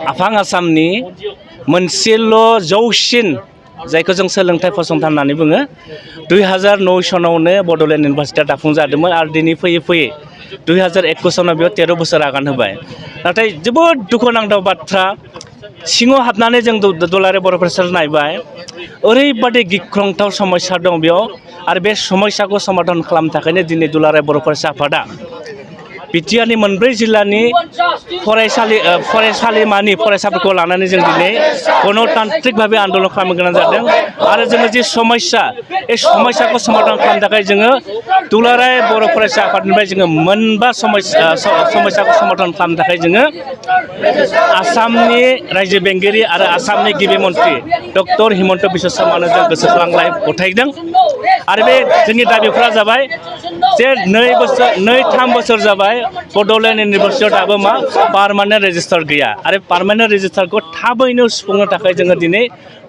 आफां आसामनि मोनसेल' जौसिन जायखौ जों सोलोंथाइ फसंथान होननानै बुङो 2009 सनावनो बड'लेण्ड इउनिभारसिटिया दाफुंजादोंमोन आरो दिनै फैयै फैयै 2021 सनाव बेयाव 13 बोसोर आगान होबाय नाथाय जोबोद दुखुनांथाव बाथ्रा सिङाव हाबनानै जों दुलाराय बर' फरायसालि नायबाय ओरैबादि गिख्रंथाव समस्या दं बेयाव आरो बे समस्याखौ समाधान खालामनो थाखायनो दिनै दुलाराय बर' फरायसा आफादा बिटिआरनि मोनब्रै जिल्लानि फरायसालिमानि फरायसाफोरखौ लानानै जों दिनै गणतान्त्रिक भाबे आन्दलन खालामनो गोनां जादों आरो जोङो जि समस्या बे समस्याखौ समाधान खालामनो थाखाय जोङो दुलाराय बर' फरायसा आफादनिफ्राय जोङो मोनबा समस्याखौ समाधान खालामनो थाखाय जोङो आसामनि रायजो बेंगिरि आरो आसामनि गिबि मन्थ्रि डक्टर हिमन्त बिश्व शर्मानो जों गोसोखांलाय गथायदों आरो बे जोंनि दाबिफोरा जाबाय जे 2-3 बोसोर जाबाय बड'लेण्ड इउनिभारसिटियाव दाबो मा पार्मानेन्ट रेजिस्टार गैया आरो पार्मानेन्ट रेजिस्टारखौ थाबैनो सुफुंनो थाखाय जोङो दिनै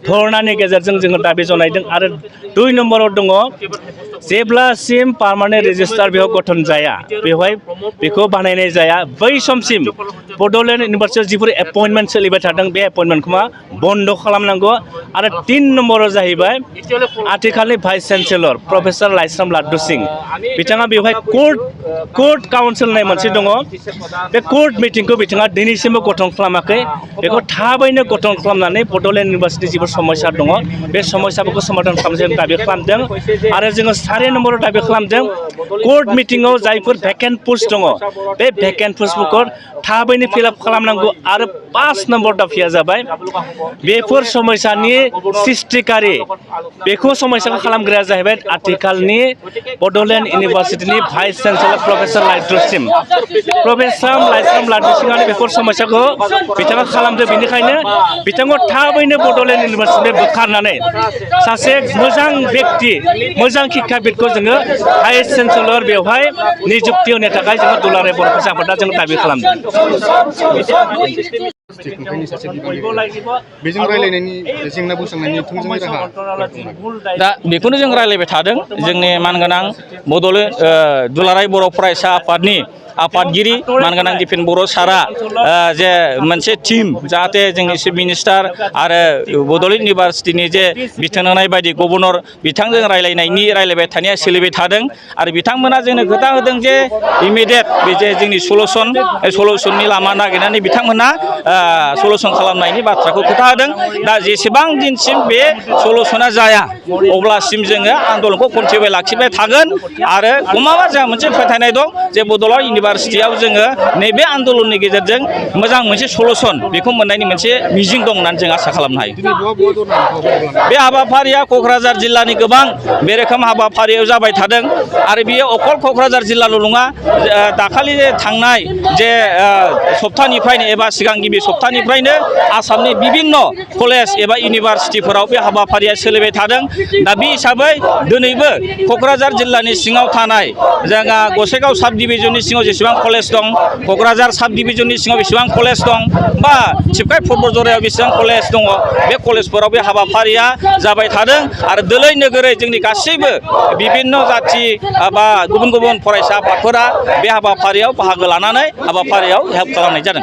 धरनानि गेजेरजों जोङो दाबि जनायदों आरो 2 नम्बराव दङ जेब्लासिम पार्मानेन्ट रेजिस्टार बेयाव गठन जाया बेवहाय बेखौ बानायनाय जाया बै समसिम बड'लेण्ड इउनिभारसिटियाव जिफोर एपइन्टमेन्ट सोलिबाय थादों बे एपइन्टमेन्टखौ मा बन्द खालामनांगौ आरो 3 नम्बराव जाहैबाय आथिखालनि vice chancellor professor Laishram laddu सिं बिथाङा बेवहाय कोर्ट काउन्सिल होननाय मोनसे दङ बे कोर्ट मिटिंखौ बिथाङा दिनैसिमबो गठन खालामाखै बेखौ थाबैनो गठन खालामनानै बड'लेण्ड इउनिभारसिटि जिफोर समस्या दङ बे समस्याफोरखौ समाधान खालामनो जों दाबि खालामदों आरो जोङो 4 नम्बराव दाबि खालामदों कोर्ट मिटिङाव जायफोर भेकेन्ट पस्ट दङ बे भेकेन्ट पस्टफोरखौ थाबैनो फिलआप खालामनांगौ आरो 5 नम्बर दाबिया जाबाय बेफोर समस्यानि सृष्टिकारि बेखौ समस्याखौ खालामग्राया जाहैबाय आथिखालनि Bodoland इउनिभारसिटिनि vice chancellor professor Laishram laddu सिंआनो बेफोर समस्याखौ बिथाङा खालामदों बेनिखायनो बिथांखौ थाबैनो बड'लेण्ड इउनिभारसिटिनिफ्राय बोखारनानै सासे मोजां व्यक्ति मोजां शिक्षाबिदखौ जोङो भाइस चेन्सेलर बेवहाय नियुक्ति होनो थाखाय जोङो दुलाराय बर' फरायसा आफादा जों दाबि खालामदों बेजों रायलायनायनि जेंना बोस्रांनायनि थोंजोङै राहा दा बेखौनो जों रायलायबाय थादों जोंनि मानगोनां बड'लेण्ड दुलाराय बर' फरायसा आफादनि आफादगिरि मानगोनां दिपेन बर' सारा जे मोनसे टीम जाहाथे जोंनि चिफ मिनिस्टार आरो बड'लेण्ड इउनिभारसिटिनि जे बिथोन होनाय बायदि गभर्नर बिथांजों रायलायबाय थानाया सोलिबाय थादों आरो बिथांमोना जोंनो खोथा होदों जे इमिडियेट बे जे जोंनि सलुसननि लामा नागिरनानै बिथांमोना सलुसन खालामनायनि बाथ्राखौ खोथा होदों दा जेसेबां दिनसिम बे सलुसना जाया अब्लासिम जोङो आन्दलनखौ कन्टिनिउ लाखिबाय थागोन आरो गमामा जोंहा मोनसे फोथायनाय दं जे बड'लेण्ड इउनिभारसिटियाव जोङो नैबे आन्दलननि गेजेरजों मोजां मोनसे सलुसन बेखौ मोननायनि मोनसे मिजिं दं होननानै जों आसा खालामनो हायो बे हाबाफारिया क'क्राझार जिल्लानि गोबां बे रोखोम हाबाफारियाव जाबाय थादों आरो बियो अखल क'क्राझार जिल्लाल' नङा दाखालि थांनाय जे सप्तानिफ्रायनो एबा सिगां गिबि सप्तानिफ्रायनो आसामनि बिभिन्न कलेज एबा इउनिभारसिटिफोराव बे हाबाफारिया सोलिबाय थादों दा बे हिसाबै दिनैबो क'क्राझार जिल्लानि सिङाव थानाय जोंहा गसाइगाव साब डिभिजननि सिङाव जेसेबां कलेज दं क'क्राझार साब डिभिजननि सिङाव बेसेबां कलेज दं बा सिबखाय फुटबलजरायाव बेसेबां कलेज दङ बे कलेजफोराव बे हाबाफारिया जाबाय थादों आरो दोलै नोगोरै जोंनि गासैबो बिभिन्न जाथि बा गुबुन गुबुन फरायसा आफादफोरा बे हाबाफारियाव बाहागो लानानै हाबाफारियाव हेल्प खालामनाय जादों।